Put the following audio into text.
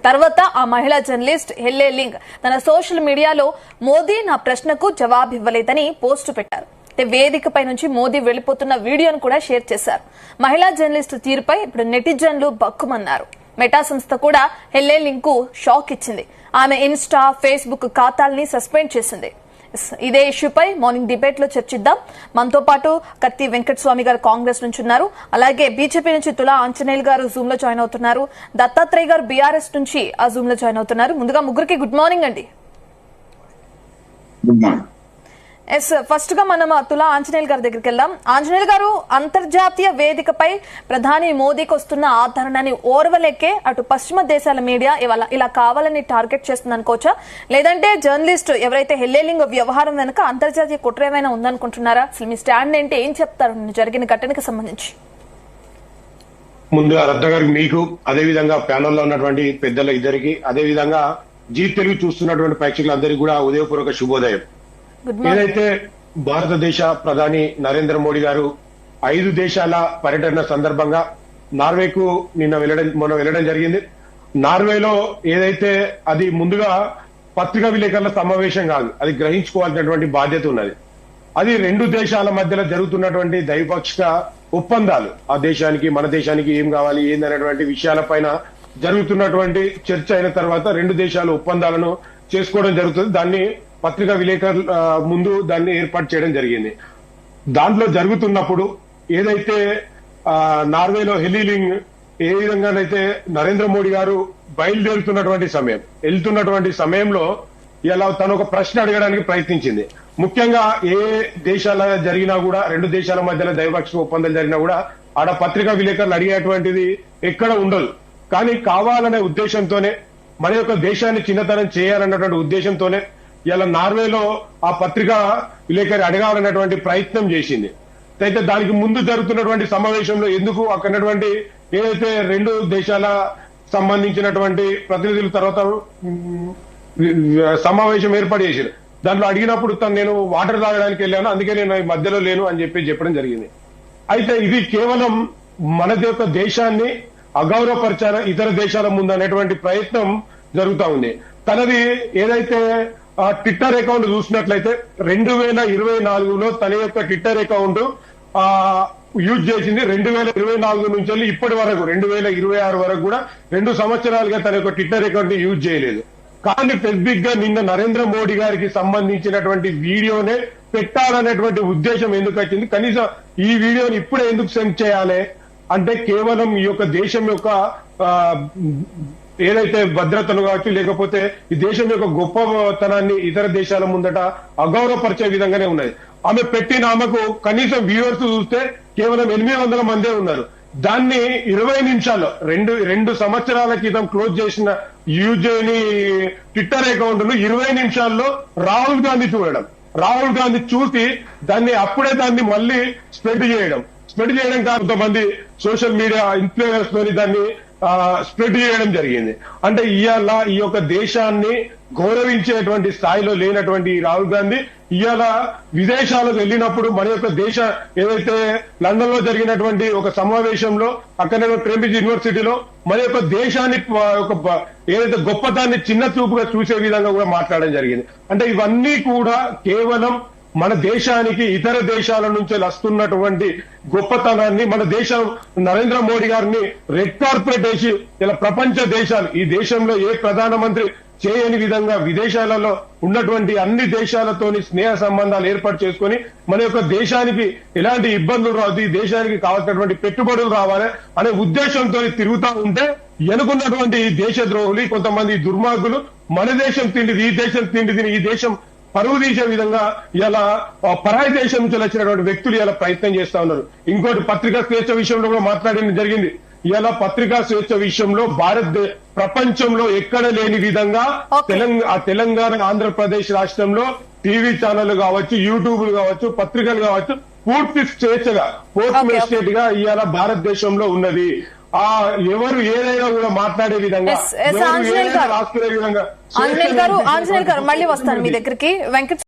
తర్వాత ఆ మహిళా జర్నలిస్ట్ హెల్లే లింగ్ తన సోషల్ మీడియాలో మోదీ నా ప్రశ్నకు జవాబివ్వలేదని పోస్టు పెట్టారు. వేదికపై నుంచి మోదీ వెళ్లిపోతున్న వీడియోను కూడా షేర్ చేశారు. మహిళా జర్నలిస్ట్ తీరుపై ఇప్పుడు నెటిజన్లు బక్కుమన్నారు. మెటా సంస్థ కూడా హెల్లే లింగ్ కు షాక్ ఇచ్చింది. ఆమె ఇన్స్టా, ఫేస్బుక్ ఖాతాల్ని సస్పెండ్ చేసింది. ఇదే ఇష్యూపై మార్నింగ్ డిబేట్ లో చర్చిద్దాం. మనతో పాటు కత్తి వెంకటస్వామి గారు కాంగ్రెస్ నుంచి ఉన్నారు. అలాగే బీజేపీ నుంచి తులా ఆంజనేయులు గారు జూమ్ లో జాయిన్ అవుతున్నారు. దత్తాత్రేయ గారు బీఆర్ఎస్ నుంచి ఆ జూమ్ లో జాయిన్ అవుతున్నారు. ముందుగా ముగ్గురికి గుడ్ మార్నింగ్ అండి. ఫస్ట్ గా మనం తులా ఆంజనేయులు గారి దగ్గరికి వెళ్దాం. ఆంజనేయులు గారు, అంతర్జాతీయ వేదికపై ప్రధాని మోదీకి వస్తున్న ఆదరణని ఓర్వలేకే అటు పశ్చిమ దేశాల మీడియా ఇలా కావాలని టార్గెట్ చేస్తుంది అనుకోవచ్చా, లేదంటే జర్నలిస్ట్ ఎవరైతే హెల్లే లింగ్ వ్యవహారం వెనుక అంతర్జాతీయ కుట్ర ఏమైనా ఉందనుకుంటున్నారా? అసలు మీ స్టాండ్ ఏంటి, ఏం చెప్తారు జరిగిన ఘటనకు సంబంధించి? ముందుగా రత్న గారికి, మీకు, అదేవిధంగా ప్యానెల్లో ఉన్నటువంటి పెద్దల ఇద్దరికి, అదేవిధంగా జీ తెలుగు చూస్తున్నటువంటి ప్రేక్షకులందరికీ కూడా ఉదయపూర్వక శుభోదయం. ఏదైతే భారతదేశ ప్రధాని నరేంద్ర మోడీ గారు 5 దేశాల పర్యటన సందర్భంగా నార్వేకు మొన్న వెళ్ళడం జరిగింది. నార్వేలో ఏదైతే అది ముందుగా పత్రికా విలేకరుల సమావేశం కాదు, అది గ్రహించుకోవాల్సినటువంటి బాధ్యత ఉన్నది. అది 2 దేశాల మధ్యలో జరుగుతున్నటువంటి ద్వైపాక్షిక ఒప్పందాలు, ఆ దేశానికి మన దేశానికి ఏం కావాలి ఏందనేటువంటి విషయాలపైన జరుగుతున్నటువంటి చర్చ అయిన తర్వాత 2 దేశాల ఒప్పందాలను చేసుకోవడం జరుగుతుంది. దాన్ని పత్రికా విలేకరుల ముందు దాన్ని ఏర్పాటు చేయడం జరిగింది. దాంట్లో జరుగుతున్నప్పుడు ఏదైతే నార్వేలో హెల్లే లింగ్ ఏ విధంగానైతే నరేంద్ర మోడీ గారు వెళ్తున్నటువంటి సమయంలో ఇలా తను ఒక ప్రశ్న అడగడానికి ప్రయత్నించింది. ముఖ్యంగా ఏ దేశాల జరిగినా కూడా, 2 దేశాల మధ్యలో ద్వైపాక్షిక ఒప్పందాలు జరిగినా కూడా ఆడ పత్రికా విలేకరులు అడిగేటువంటిది ఎక్కడ ఉండదు. కానీ కావాలనే ఉద్దేశంతోనే, మన యొక్క దేశాన్ని చిన్నతనం చేయాలన్నటువంటి ఉద్దేశంతోనే ఇలా నార్వేలో ఆ పత్రికా విలేకరి అడగాలన్నటువంటి ప్రయత్నం చేసింది. అయితే దానికి ముందు జరుగుతున్నటువంటి సమావేశంలో ఎందుకు అక్కడటువంటి ఏదైతే 2 దేశాల సంబంధించినటువంటి ప్రతినిధుల తర్వాత సమావేశం ఏర్పాటు చేశారు. దాంట్లో అడిగినప్పుడు నేను వాటర్ తాగడానికి వెళ్ళాను, అందుకే నేను మధ్యలో లేను అని చెప్పడం జరిగింది. అయితే ఇది కేవలం మన యొక్క దేశాన్ని అగౌరవపరిచారా ఇతర దేశాల ముందు అనేటువంటి ప్రయత్నం జరుగుతా ఉంది. తనది ఏదైతే ట్విట్టర్ అకౌంట్ చూసినట్లయితే 2024లో తన యొక్క ట్విట్టర్ అకౌంట్ యూజ్ చేసింది. 2024 నుంచి వెళ్ళి ఇప్పటి వరకు 2026 వరకు కూడా 2 సంవత్సరాలుగా తన యొక్క ట్విట్టర్ అకౌంట్ ని యూజ్ చేయలేదు. కానీ స్పెసిఫిక్ గా నిన్న నరేంద్ర మోడీ గారికి సంబంధించినటువంటి వీడియోనే పెట్టాలనేటువంటి ఉద్దేశం ఎందుకు వచ్చింది? కనీసం ఈ వీడియోని ఇప్పుడే ఎందుకు సెండ్ చేయాలి అంటే కేవలం ఈ యొక్క దేశం యొక్క ఏదైతే భద్రతను కావచ్చు, లేకపోతే ఈ దేశం యొక్క గొప్పతనాన్ని ఇతర దేశాల ముందట అగౌరవపరిచే విధంగానే ఉన్నది. ఆమె పెట్టిన ఆమెకు కనీసం వ్యూవర్స్ చూస్తే కేవలం 800 మందే ఉన్నారు. దాన్ని 20 నిమిషాల్లో 2 సంవత్సరాల క్రితం క్లోజ్ చేసిన యూజ్ చేయని ట్విట్టర్ అకౌంట్ ను 20 నిమిషాల్లో రాహుల్ గాంధీ చూసి దాన్ని మళ్ళీ స్ప్రెడ్ చేయడం కాదు, కొంతమంది సోషల్ మీడియా ఇన్ఫ్లుయెన్సర్స్ తోని దాన్ని స్ప్రెడ్ చేయడం జరిగింది. అంటే ఇవాళ ఈ యొక్క దేశాన్ని గౌరవించేటువంటి స్థాయిలో లేనటువంటి రాహుల్ గాంధీ ఇవాళ విదేశాలకు వెళ్ళినప్పుడు మన యొక్క దేశ ఏదైతే లండన్ లో జరిగినటువంటి ఒక సమావేశంలో అక్కడ కేంబ్రిడ్జ్ యూనివర్సిటీలో మన యొక్క దేశాన్ని ఏదైతే గొప్పదాన్ని చిన్న చూపుగా చూసే విధంగా కూడా మాట్లాడడం జరిగింది. అంటే ఇవన్నీ కూడా కేవలం మన దేశానికి ఇతర దేశాల నుంచి వస్తున్నటువంటి గొప్పతనాన్ని, మన దేశం నరేంద్ర మోడీ గారిని రెడ్ కార్పెట్ వేసి ఇలా ప్రపంచ దేశాలు, ఈ దేశంలో ఏ ప్రధానమంత్రి చేయని విధంగా విదేశాలలో ఉన్నటువంటి అన్ని దేశాలతోని స్నేహ సంబంధాలు ఏర్పాటు చేసుకుని మన యొక్క దేశానికి ఎలాంటి ఇబ్బందులు రాదు, ఈ దేశానికి కావాల్సినటువంటి పెట్టుబడులు రావాలి అనే ఉద్దేశంతో తిరుగుతా ఉంటే ఎనుకున్నటువంటి దేశ ద్రోహులు, కొంతమంది దుర్మార్గులు మన దేశం తిండిది, ఈ దేశం తిండిది, ఈ దేశం పరువు తీసే విధంగా ఇలా పరాయి దేశం నుంచి వచ్చినటువంటి వ్యక్తులు ఇలా ప్రయత్నం చేస్తా ఉన్నారు. ఇంకోటి పత్రికా స్వేచ్ఛ విషయంలో కూడా మాట్లాడడం జరిగింది. ఇలా పత్రికా స్వేచ్ఛ విషయంలో ప్రపంచంలో ఎక్కడ లేని విధంగా తెలంగాణ, ఆంధ్రప్రదేశ్ రాష్ట్రంలో టీవీ ఛానళ్లు కావచ్చు, యూట్యూబ్లు కావచ్చు, పత్రికలు కావచ్చు, పూర్తి స్వేచ్ఛగా పోస్ట్ స్టేట్ గా ఇవాళ భారతదేశంలో ఉన్నది. ఎవరు ఏదైనా కూడా మాట్లాడే విధంగా, రాసుకునే విధంగా. ఆంజనేయులు గారు మళ్ళీ వస్తాను మీ దగ్గరికి. వెంకట